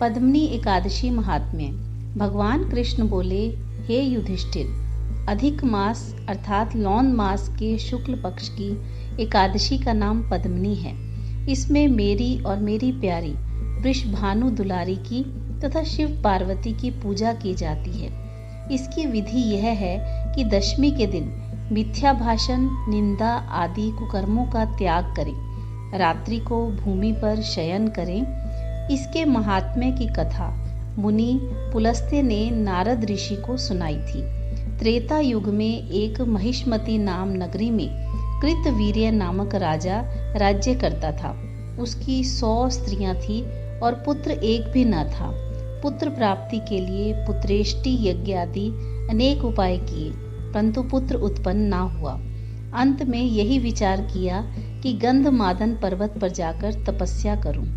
पद्मिनी एकादशी महात्म्य। भगवान कृष्ण बोले, हे युधिष्ठिर, अधिक मास अर्थात लौन मास के शुक्ल पक्ष की एकादशी का नाम पद्मिनी है। इसमें मेरी और मेरी प्यारी वृषभानु दुलारी की तथा शिव पार्वती की पूजा की जाती है। इसकी विधि यह है कि दशमी के दिन मिथ्या भाषण, निंदा आदि कुकर्मों का त्याग करें, रात्रि को भूमि पर शयन करें। इसके महात्म्य की कथा मुनि पुलस्त्य ने नारद ऋषि को सुनाई थी। त्रेता युग में एक महिष्मती नाम नगरी में कृतवीर्य नामक राजा राज्य करता था। उसकी 100 स्त्रियां थी और पुत्र एक भी न था। पुत्र प्राप्ति के लिए पुत्रेष्टि यज्ञ आदि अनेक उपाय किए, परंतु पुत्र उत्पन्न न हुआ। अंत में यही विचार किया कि गंधमादन पर्वत पर जाकर तपस्या करूं।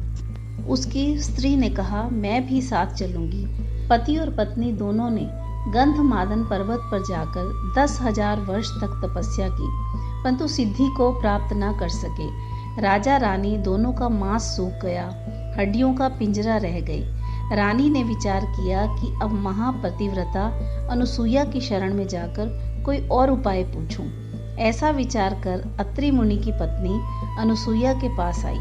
उसकी स्त्री ने कहा, मैं भी साथ चलूंगी। पति और पत्नी दोनों ने गंधमादन पर्वत पर जाकर 10,000 वर्ष तक तपस्या की, परंतु सिद्धि को प्राप्त न कर सके। राजा रानी दोनों का मांस सूख गया, हड्डियों का पिंजरा रह गई। रानी ने विचार किया कि अब महापतिव्रता अनुसुईया की शरण में जाकर कोई और उपाय पूछूं। ऐसा विचार कर अत्रि मुनि की पत्नी अनुसुईया के पास आई।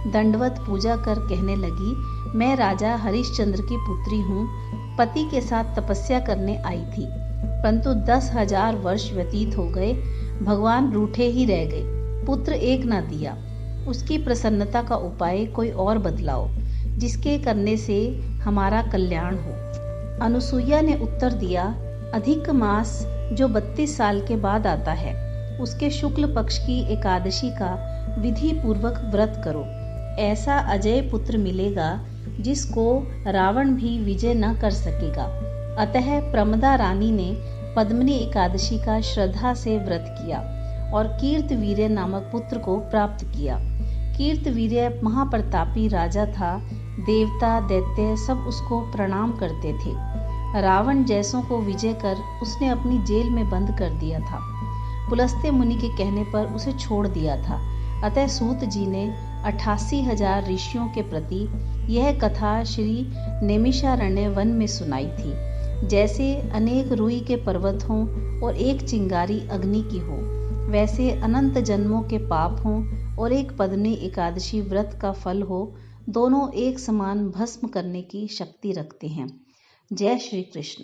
दंडवत पूजा कर कहने लगी, मैं राजा हरिश्चंद्र की पुत्री हूँ, पति के साथ तपस्या करने आई थी, परंतु 10,000 वर्ष व्यतीत हो गए, भगवान रूठे ही रह गए, पुत्र एक न दिया। उसकी प्रसन्नता का उपाय कोई और बतलाओ, जिसके करने से हमारा कल्याण हो। अनुसुईया ने उत्तर दिया, अधिक मास जो 32 साल के बाद आता है, उसके शुक्ल पक्ष की एकादशी का विधि पूर्वक व्रत करो। ऐसा अजय पुत्र मिलेगा जिसको रावण भी विजय न कर सकेगा। अतः प्रमदा रानी ने पद्मिनी एकादशी का श्रद्धा से व्रत किया और कीर्तवीर्य नामक पुत्र को प्राप्त किया। कीर्तवीर्य महाप्रतापी राजा था। देवता दैत्य सब उसको प्रणाम करते थे। रावण जैसों को विजय कर उसने अपनी जेल में बंद कर दिया था। पुलस्त्य मुनि के कहने पर उसे छोड़ दिया था। अतः सूत जी ने 88,000 ऋषियों के प्रति यह कथा श्री नैमिषारण्य वन में सुनाई थी। जैसे अनेक रुई के पर्वत हों और एक चिंगारी अग्नि की हो, वैसे अनंत जन्मों के पाप हों और एक पद्मिनी एकादशी व्रत का फल हो, दोनों एक समान भस्म करने की शक्ति रखते हैं। जय श्री कृष्ण।